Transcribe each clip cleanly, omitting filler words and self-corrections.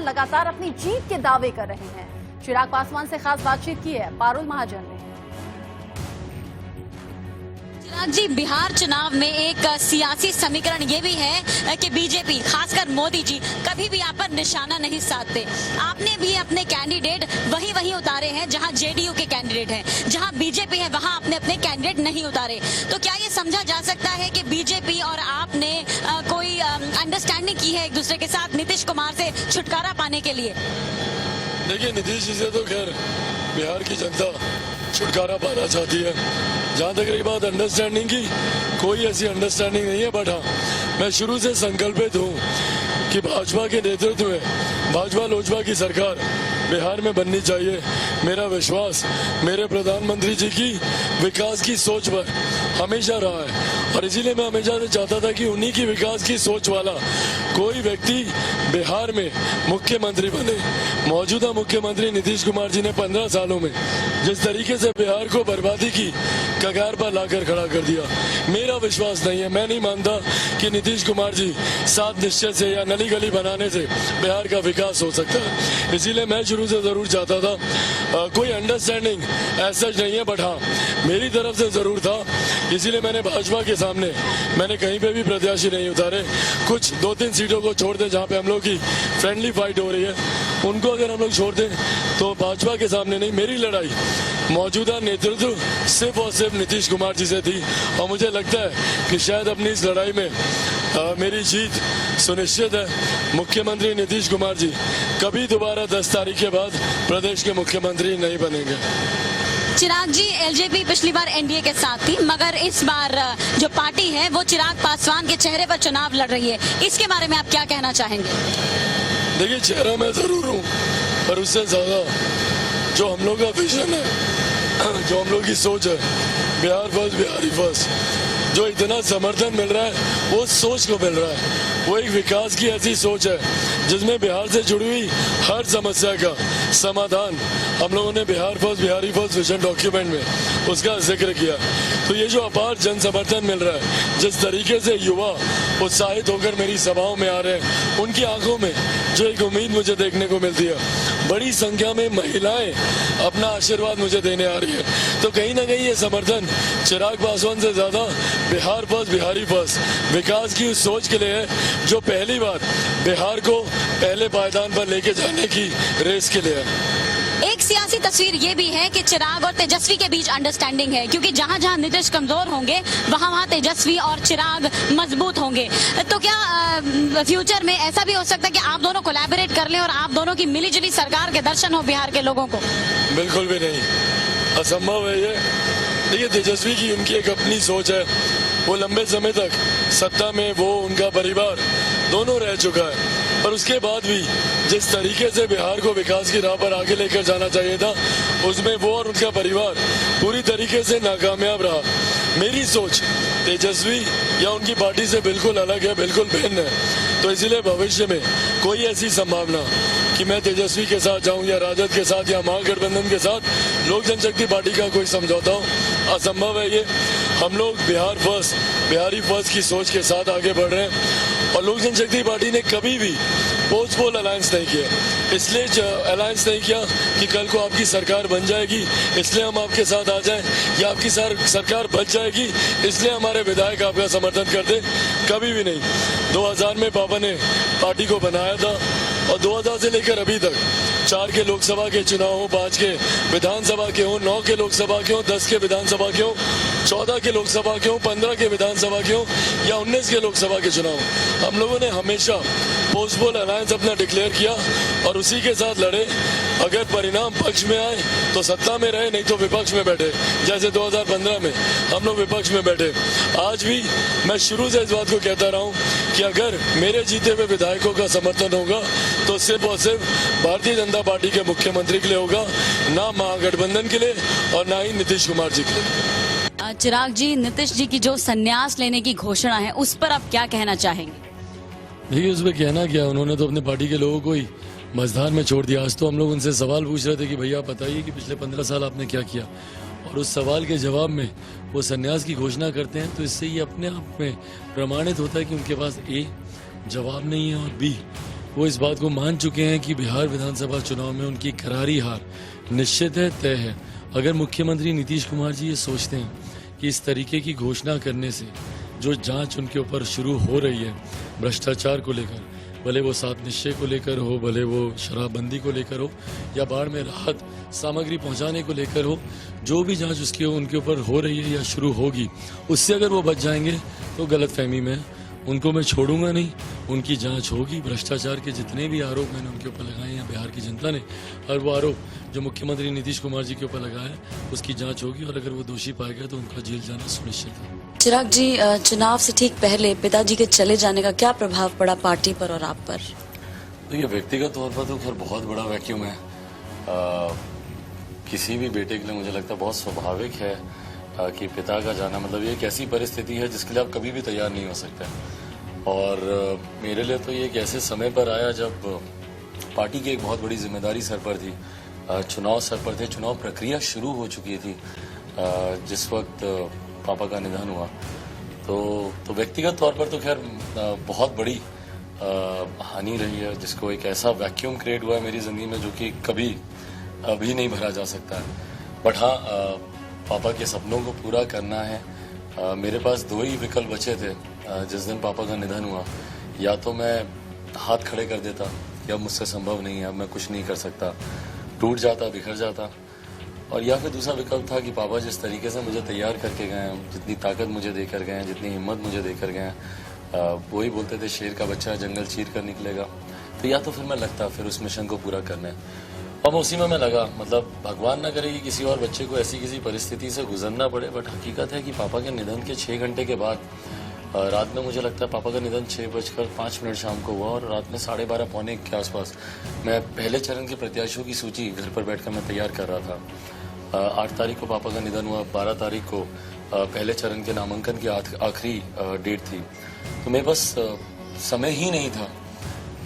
लगातार अपनी जीत के दावे कर रहे हैं। चिराग पासवान से खास बातचीत की है पारुल महाजन ने। चिराग जी, बिहार चुनाव में एक सियासी समीकरण ये भी है कि बीजेपी, खासकर मोदी जी, कभी भी आप पर निशाना नहीं साधते। आपने भी अपने कैंडिडेट वही उतारे हैं जहां जेडीयू के कैंडिडेट हैं, जहां बीजेपी है वहां आपने अपने कैंडिडेट नहीं उतारे। तो क्या ये समझा जा सकता है कि बीजेपी और आपने कोई अंडरस्टैंडिंग की है एक दूसरे के साथ नीतीश कुमार से छुटकारा पाने के लिए? देखिए, नीतीश जी से तो खैर बिहार की जनता छुटकारा पाना चाहती है। जहाँ तक रही बात अंडरस्टैंडिंग की, कोई ऐसी अंडरस्टैंडिंग नहीं है। बट हाँ, मैं शुरू से संकल्पित हूँ कि भाजपा के नेतृत्व में भाजपा लोजपा की सरकार बिहार में बननी चाहिए। मेरा विश्वास मेरे प्रधानमंत्री जी की विकास की सोच पर हमेशा रहा है और इसीलिए मैं हमेशा से चाहता था कि उन्हीं की विकास की सोच वाला कोई व्यक्ति बिहार में मुख्यमंत्री बने। मौजूदा मुख्यमंत्री नीतीश कुमार जी ने 15 सालों में जिस तरीके से बिहार को बर्बादी की कगार पर लाकर खड़ा कर दिया, मेरा विश्वास नहीं है। मैं नहीं मानता कि नीतीश कुमार जी सात निश्चय से या नली गली बनाने से बिहार का विकास हो सकता है। इसीलिए मैं शुरू से जरूर चाहता था, कोई अंडरस्टैंडिंग ऐसा नहीं है, बट हाँ मेरी तरफ से जरूर था। इसीलिए मैंने भाजपा के सामने मैंने कहीं पे भी प्रत्याशी नहीं उतारे। कुछ 2-3 सीटों को छोड़ दें जहाँ पे हम लोग की फ्रेंडली फाइट हो रही है, उनको अगर हम लोग छोड़ दें तो भाजपा के सामने नहीं, मेरी लड़ाई मौजूदा नेतृत्व सिर्फ और सिर्फ नीतीश कुमार जी से थी। और मुझे लगता है कि शायद अपनी इस लड़ाई में मेरी जीत सुनिश्चित है। मुख्यमंत्री नीतीश कुमार जी कभी दोबारा 10 तारीख के बाद प्रदेश के मुख्यमंत्री नहीं बनेंगे। चिराग जी, एलजेपी पिछली बार एनडीए के साथ थी, मगर इस बार जो पार्टी है वो चिराग पासवान के चेहरे पर चुनाव लड़ रही है। इसके बारे में आप क्या कहना चाहेंगे? देखिए, चेहरा मैं जरूर हूँ, पर उससे ज्यादा जो हम लोग का विजन है, जो हम लोग की सोच है, बिहार फर्स्ट बिहारी फर्स्ट, जो इतना समर्थन मिल रहा है वो सोच को मिल रहा है। वो एक विकास की ऐसी सोच है जिसमें बिहार से जुड़ी हुई हर समस्या का समाधान हम लोगों ने Bihar first Bihari first vision document में उसका जिक्र किया। तो ये जो अपार जन समर्थन मिल रहा है, जिस तरीके से युवा उत्साहित होकर मेरी सभाओं में आ रहे हैं, उनकी आंखों में जो एक उम्मीद मुझे देखने को मिलती है, बड़ी संख्या में महिलाएं अपना आशीर्वाद मुझे देने आ रही है। तो कहीं ना कहीं ये समर्थन चिराग पासवान से ज्यादा बिहार फर्स्ट बिहारी फर्स्ट विकास की उस सोच के लिए है जो पहली बार बिहार को पहले पायदान पर लेके जाने की रेस के लिए है। एक सियासी तस्वीर ये भी है कि चिराग और तेजस्वी के बीच अंडरस्टैंडिंग है, क्योंकि जहां जहां नीतीश कमजोर होंगे वहां तेजस्वी और चिराग मजबूत होंगे। तो क्या फ्यूचर में ऐसा भी हो सकता है कि आप दोनों कोलैबोरेट कर लें और आप दोनों की मिलीजुली सरकार के दर्शन हो बिहार के लोगों को? बिल्कुल भी नहीं, असंभव है ये। देखिए, तेजस्वी की उनकी एक अपनी सोच है। वो लंबे समय तक सत्ता में वो उनका परिवार दोनों रह चुका है, पर उसके बाद भी जिस तरीके से बिहार को विकास की राह पर आगे लेकर जाना चाहिए था, उसमें वो और उनका परिवार पूरी तरीके से नाकामयाब रहा। मेरी सोच तेजस्वी या उनकी पार्टी से बिल्कुल अलग है, बिल्कुल भिन्न है। तो इसीलिए भविष्य में कोई ऐसी संभावना कि मैं तेजस्वी के साथ जाऊं या राजद के साथ या महागठबंधन के साथ लोक जनशक्ति पार्टी का कोई समझौता हो, असंभव है ये। हम लोग बिहार फर्स्ट बिहारी फर्स्ट की सोच के साथ आगे बढ़ रहे हैं और लोक जनशक्ति पार्टी ने कभी भी पोस्ट पोल अलायंस नहीं किया। इसलिए अलायंस नहीं किया कि कल को आपकी सरकार बन जाएगी इसलिए हम आपके साथ आ जाएं, या आपकी सरकार बच जाएगी इसलिए हमारे विधायक आपका समर्थन कर दे, कभी भी नहीं। 2000 में पापा ने पार्टी को बनाया था और 2000 से लेकर अभी तक 4 के लोकसभा के चुनाव हो, 5 के विधानसभा के हो, 9 के लोकसभा के हो, 10 के विधानसभा के हो, 14 के लोकसभा के हो, 15 के विधानसभा के हो या 19 के लोकसभा के चुनाव, हम लोगों ने हमेशा पोस्ट पोल अलायंस अपना डिक्लेयर किया और उसी के साथ लड़े। अगर परिणाम पक्ष में आए तो सत्ता में रहे, नहीं तो विपक्ष में बैठे। जैसे 2015 में हम लोग विपक्ष में बैठे। आज भी मैं शुरू से इस बात को कहता रहा हूँ कि अगर मेरे जीते हुए विधायकों का समर्थन होगा तो सिर्फ और सिर्फ भारतीय जनता पार्टी के मुख्यमंत्री के लिए होगा, ना महागठबंधन के लिए और ना ही नीतीश कुमार जी के लिए। चिराग जी, नीतीश जी की जो संन्यास लेने की घोषणा है उस पर आप क्या कहना चाहेंगे? देखिए, उस पर कहना क्या, उन्होंने तो अपने पार्टी के लोगों को ही मझधार में छोड़ दिया। आज तो हम लोग उनसे सवाल पूछ रहे थे कि भैया आप बताइए कि पिछले 15 साल आपने क्या किया, और उस सवाल के जवाब में वो संन्यास की घोषणा करते हैं। तो इससे ये अपने आप में प्रमाणित होता है कि उनके पास ए जवाब नहीं है और बी वो इस बात को मान चुके हैं कि बिहार विधानसभा चुनाव में उनकी करारी हार निश्चित है, तय है। अगर मुख्यमंत्री नीतीश कुमार जी ये सोचते हैं कि इस तरीके की घोषणा करने से जो जांच उनके ऊपर शुरू हो रही है भ्रष्टाचार को लेकर, भले वो 7 निश्चय को लेकर हो, भले वो शराबबंदी को लेकर हो, या बाढ़ में राहत सामग्री पहुंचाने को लेकर हो, जो भी जांच उसके उनके ऊपर हो रही है या शुरू होगी, उससे अगर वो बच जाएंगे तो गलतफहमी में उनको मैं छोड़ूंगा नहीं। उनकी जांच होगी। भ्रष्टाचार के जितने भी आरोप मैंने उनके ऊपर लगाए हैं बिहार की जनता ने, और वो आरोप जो मुख्यमंत्री नीतीश कुमार जी के ऊपर लगाया है, उसकी जांच होगी, और अगर वो दोषी पाए गए तो उनका जेल जाना सुनिश्चित है। चिराग जी, चुनाव से ठीक पहले पिताजी के चले जाने का क्या प्रभाव पड़ा पार्टी पर और आप पर? देखिए, व्यक्तिगत तौर पर तो खैर बहुत बड़ा वैक्यूम है। किसी भी बेटे के लिए मुझे लगता है बहुत स्वाभाविक है कि पिता का जाना मतलब ये एक ऐसी परिस्थिति है जिसके लिए आप कभी भी तैयार नहीं हो सकते। और मेरे लिए तो ये एक ऐसे समय पर आया जब पार्टी की एक बहुत बड़ी जिम्मेदारी सर पर थी, चुनाव सर पर थे, चुनाव प्रक्रिया शुरू हो चुकी थी जिस वक्त पापा का निधन हुआ। तो व्यक्तिगत तौर पर तो खैर बहुत बड़ी हानि रही है, जिसको एक ऐसा वैक्यूम क्रिएट हुआ है मेरी जिंदगी में जो कि कभी अभी नहीं भरा जा सकता है। बट हाँ, पापा के सपनों को पूरा करना है। मेरे पास 2 ही विकल्प बचे थे जिस दिन पापा का निधन हुआ। या तो मैं हाथ खड़े कर देता कि अब मुझसे संभव नहीं है, अब मैं कुछ नहीं कर सकता, टूट जाता, बिखर जाता, और या फिर दूसरा विकल्प था कि पापा जिस तरीके से मुझे तैयार करके गए हैं, जितनी ताकत मुझे देकर गए हैं, जितनी हिम्मत मुझे देकर गए हैं, वही बोलते थे शेर का बच्चा जंगल चीर कर निकलेगा। तो या तो फिर मैं लगता फिर उस मिशन को पूरा करने, और उसी में मैं लगा। मतलब भगवान ना करे कि किसी और बच्चे को ऐसी किसी परिस्थिति से गुजरना पड़े। बट हकीकत है कि पापा के निधन के 6 घंटे के बाद रात में, मुझे लगता है पापा का निधन 6:05 शाम को हुआ, और रात में 12:30 पौने 1 के आसपास मैं पहले चरण के प्रत्याशियों की सूची घर पर बैठकर मैं तैयार कर रहा था। 8 तारीख को पापा का निधन हुआ, 12 तारीख को पहले चरण के नामांकन की आखिरी डेट थी। तो मेरे पास समय ही नहीं था।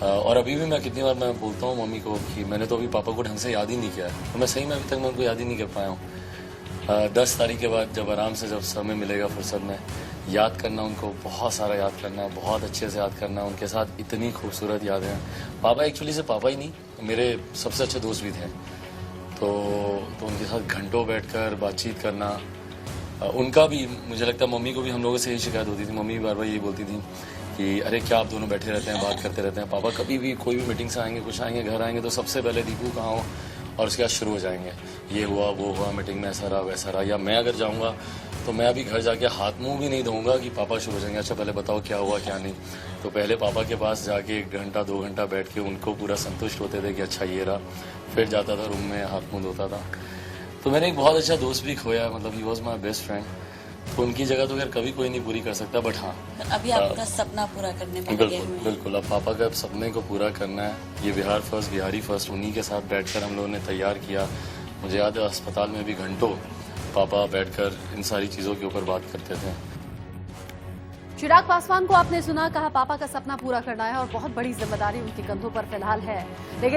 और अभी भी मैं कितनी बार मैं बोलता हूँ मम्मी को कि मैंने तो अभी पापा को ढंग से याद ही नहीं किया है। तो मैं सही में अभी तक मैं उनको याद ही नहीं कर पाया हूँ। 10 तारीख के बाद जब आराम से जब समय मिलेगा फुर्सत में, याद करना उनको, बहुत सारा याद करना, बहुत अच्छे से याद करना। उनके साथ इतनी खूबसूरत यादें हैं। पापा एक्चुअली से पापा ही नहीं, मेरे सबसे अच्छे दोस्त भी थे। तो उनके साथ घंटों बैठकर बातचीत करना। उनका भी, मुझे लगता है मम्मी को भी हम लोगों से यही शिकायत होती थी। मम्मी बार बार यही बोलती थी कि अरे क्या आप दोनों बैठे रहते हैं, बात करते रहते हैं। पापा कभी भी कोई भी मीटिंग से आएंगे, कुछ आएंगे, घर आएंगे तो सबसे पहले दीपू कहाँ हो, और उसके बाद शुरू हो जाएंगे, ये हुआ वो हुआ, मीटिंग में ऐसा रहा वैसा रहा। या मैं अगर जाऊँगा तो मैं अभी घर जाके हाथ मुंह भी नहीं धोऊंगा कि पापा शुरू हो जाएंगे, अच्छा पहले बताओ क्या हुआ क्या नहीं। तो पहले पापा के पास जाके 1 घंटा 2 घंटा बैठ के उनको पूरा संतुष्ट होते थे कि अच्छा ये रहा। फिर जाता था रूम में, हाथ मुंह धोता था। तो मैंने एक बहुत अच्छा दोस्त भी खोया, मतलब he was my best friend. तो उनकी जगह तो खैर कभी कोई नहीं पूरी कर सकता। बट हाँ, अभी आपका सपना पूरा करने में बिल्कुल अब पापा का सपने को पूरा करना है। ये बिहार फर्स्ट, बिहारी फर्स्ट, उन्हीं के साथ बैठकर हम लोगों ने तैयार किया। मुझे याद है अस्पताल में भी घंटों पापा बैठकर इन सारी चीजों के ऊपर बात करते थे। चिराग पासवान को आपने सुना, कहा पापा का सपना पूरा करना है और बहुत बड़ी जिम्मेदारी उनके कंधों पर फिलहाल है। लेकिन